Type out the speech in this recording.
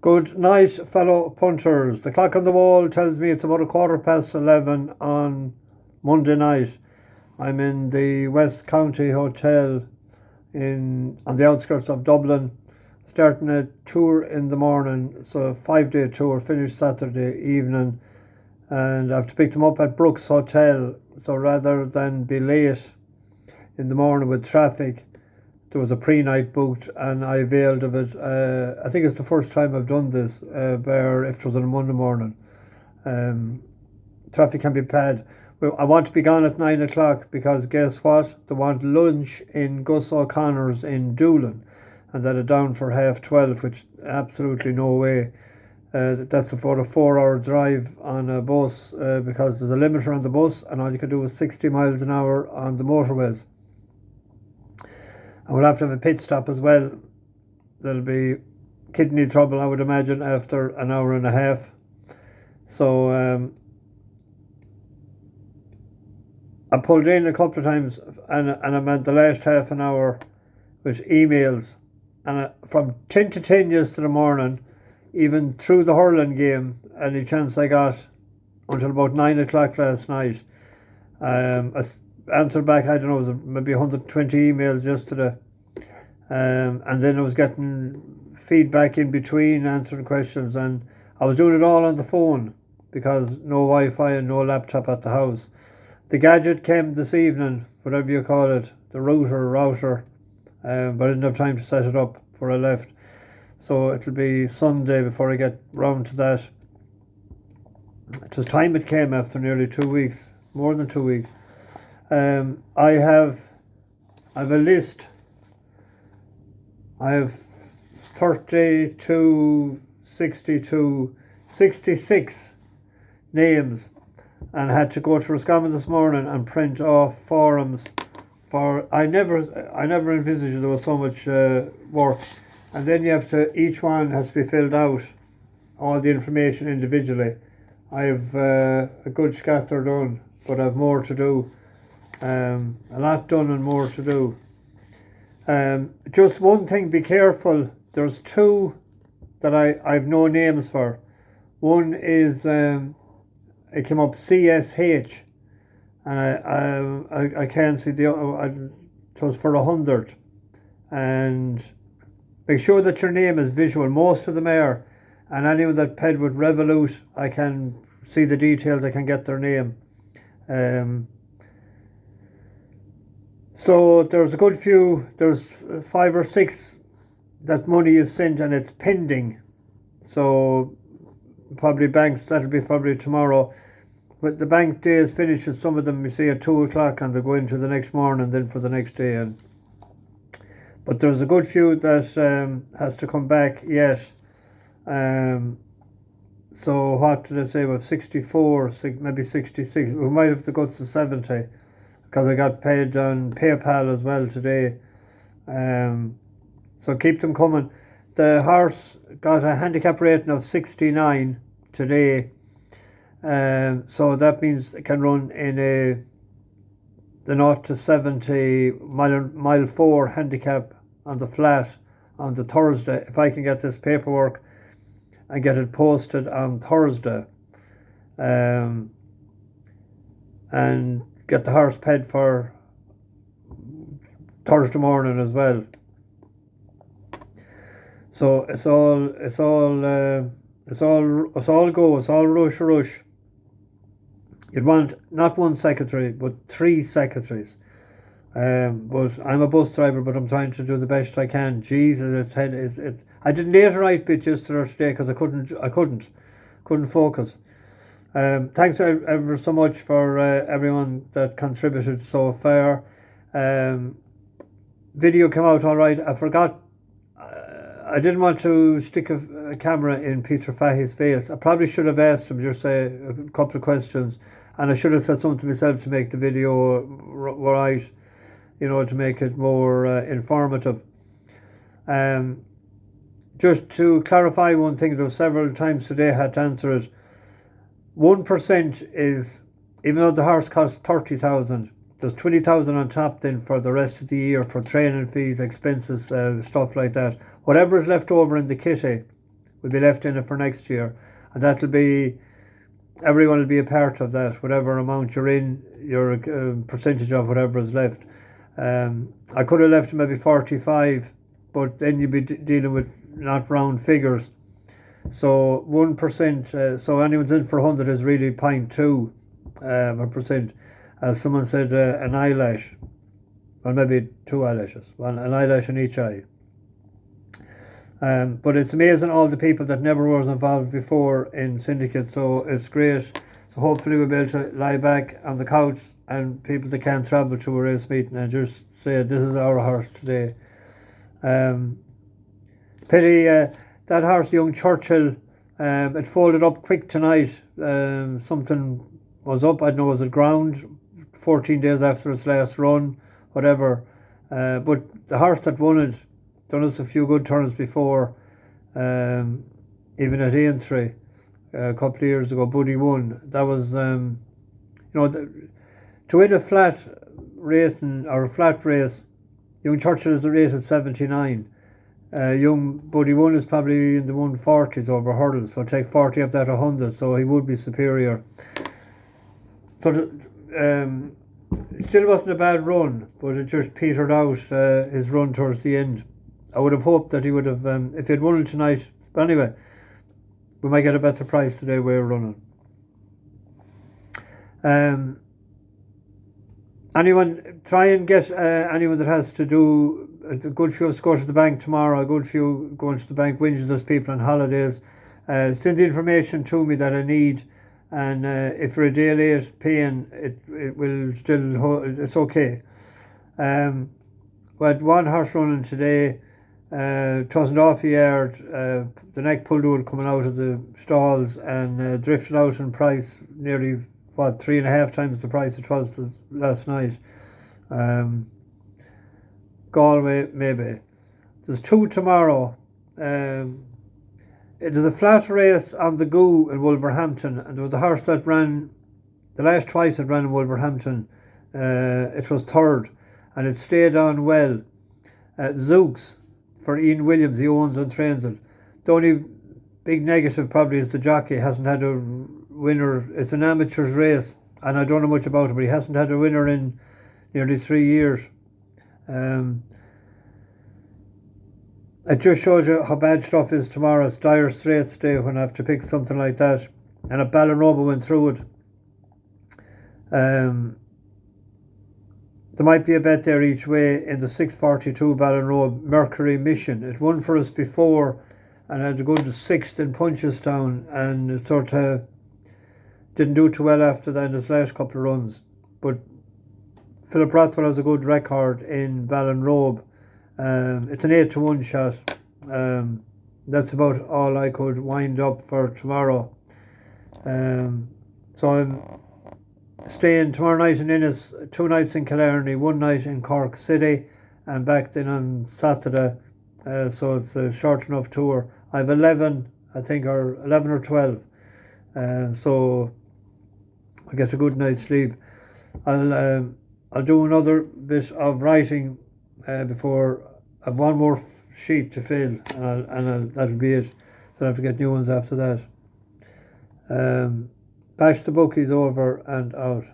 Good night, fellow punters. The clock on the wall tells me it's about 11:15 on Monday night. I'm in the West County Hotel on the outskirts of Dublin, starting a tour in the morning. So a 5-day tour, finished Saturday evening, and I have to pick them up at Brooks Hotel. So rather than be late in the morning with traffic, there was a pre-night booked and I availed of it. I think it's the first time I've done this, where if it was on a Monday morning. Traffic can be bad. Well, I want to be gone at 9 o'clock because guess what? They want lunch in Gus O'Connor's in Doolin, and that are down for 12:30, which absolutely no way. That's about a 4-hour drive on a bus, because there's a limiter on the bus and all you can do is 60 miles an hour on the motorways. And we'll have to have a pit stop as well. There'll be kidney trouble, I would imagine, after an hour and a half. So I pulled in a couple of times and I'm at the last half an hour with emails. And from 10 to 10 yesterday morning, even through the hurling game, any chance I got until about 9 o'clock last night, I answered back, I don't know, it was maybe 120 emails yesterday. And then I was getting feedback in between, answering questions, and I was doing it all on the phone because no Wi-Fi and no laptop at the house. The gadget came this evening, whatever you call it, the router, but I didn't have time to set it up before I left. So it'll be Sunday before I get round to that. It was time it came after nearly 2 weeks, more than 2 weeks. I have a list. I have 32, 62, 66 names, and I had to go to Roscommon this morning and print off forums for. I never envisaged there was so much work, and then you have to. Each one has to be filled out, all the information individually. I have a good scatter done, but I have more to do. A lot done and more to do. Just one thing, be careful. There's two that I've no names for. One is it came up CSH, and I can't see the other. It was for 100, and make sure that your name is visual. Most of them are, and anyone that paid with Revolut, I can see the details. I can get their name. So there's a good few, there's 5 or 6 that money is sent and it's pending. So probably banks, that'll be probably tomorrow. But the bank days finishes, some of them you see at 2 o'clock and they go into the next morning then for the next day. But there's a good few that has to come back yet. So what did I say, we have 64, maybe 66, we might have to go to 70. Because I got paid on PayPal as well today. So keep them coming. The horse got a handicap rating of 69 today. So that means it can run in the 0 to 70 mile 4 handicap on the flat on the Thursday. If I can get this paperwork and get it posted on Thursday. And get the horse paid for Thursday morning as well. So it's all go. It's all rush. You'd want not one secretary but 3 secretaries. But I'm a bus driver, but I'm trying to do the best I can. Jesus, I didn't date a right bit yesterday because I couldn't focus. Thanks ever so much for everyone that contributed so far. Video came out all right. I forgot. I didn't want to stick a camera in Peter Fahey's face. I probably should have asked him just a couple of questions, and I should have said something to myself to make the video right, to make it more informative. Just to clarify one thing, there were several times today I had to answer it. 1% is, even though the horse costs 30,000, there's 20,000 on top then for the rest of the year for training fees, expenses, stuff like that. Whatever is left over in the kitty will be left in it for next year, and that'll be, everyone will be a part of that, whatever amount you're in, your percentage of whatever is left. I could have left maybe 45, but then you'd be dealing with not round figures. So 1%, so anyone's in for 100 is really 0.2 of a percent. As someone said, an eyelash, or maybe 2 eyelashes, an eyelash in each eye. But it's amazing all the people that never was involved before in Syndicate, so it's great. So hopefully we'll be able to lie back on the couch, and people that can't travel to a race meeting and just say, this is our horse today. Pity that horse, Young Churchill, it folded up quick tonight. Something was up, I don't know, was it ground 14 days after its last run, whatever. But the horse that won it done us a few good turns before, even at Aintree a couple of years ago. Buddy won. That was, to win a flat racing or a flat race, Young Churchill is rated 79. Young Buddy One is probably in the 140s over hurdles, so take 40 of that 100, so he would be superior. So it still wasn't a bad run, but it just petered out his run towards the end. I would have hoped that he would have, if he had won it tonight. But anyway, we might get a better price today we're running. Anyone, try and get anyone that has to do, a good few to go to the bank tomorrow, a good few going to the bank, whinging those people on holidays. Send the information to me that I need, and if you're a day late paying, it will still, it's okay. We had one horse running today. It wasn't off the yard. The neck pulled wood coming out of the stalls and drifted out in price nearly 3.5 times the price it was last night. Galway maybe. There's 2 tomorrow. There's a flat race on the Goo in Wolverhampton, and there was a horse that ran the last twice it ran in Wolverhampton. It was third, and it stayed on well. Zooks for Ian Williams, he owns and trains it. The only big negative probably is the jockey hasn't had a winner. It's an amateur's race, and I don't know much about it, but he hasn't had a winner in nearly 3 years. It just shows you how bad stuff is tomorrow. It's dire straits day when I have to pick something like that. And if Ballinrobe went through it, there might be a bet there each way in the 642 Ballinrobe Mercury Mission. It won for us before and had to go to 6th in Punchestown, and it sort of didn't do too well after that in his last couple of runs. But Philip Rothwell has a good record in Ballinrobe. It's an 8-1 shot. That's about all I could wind up for tomorrow. So I'm staying tomorrow night in Innis, 2 nights in Killarney, 1 night in Cork City, and back then on Saturday. So it's a short enough tour. I have 11, I think, or 11 or 12. So I get a good night's sleep. I'll do another bit of writing before I have one more sheet to fill, and that'll be it. So I have to get new ones after that. Bash the bookies over and out.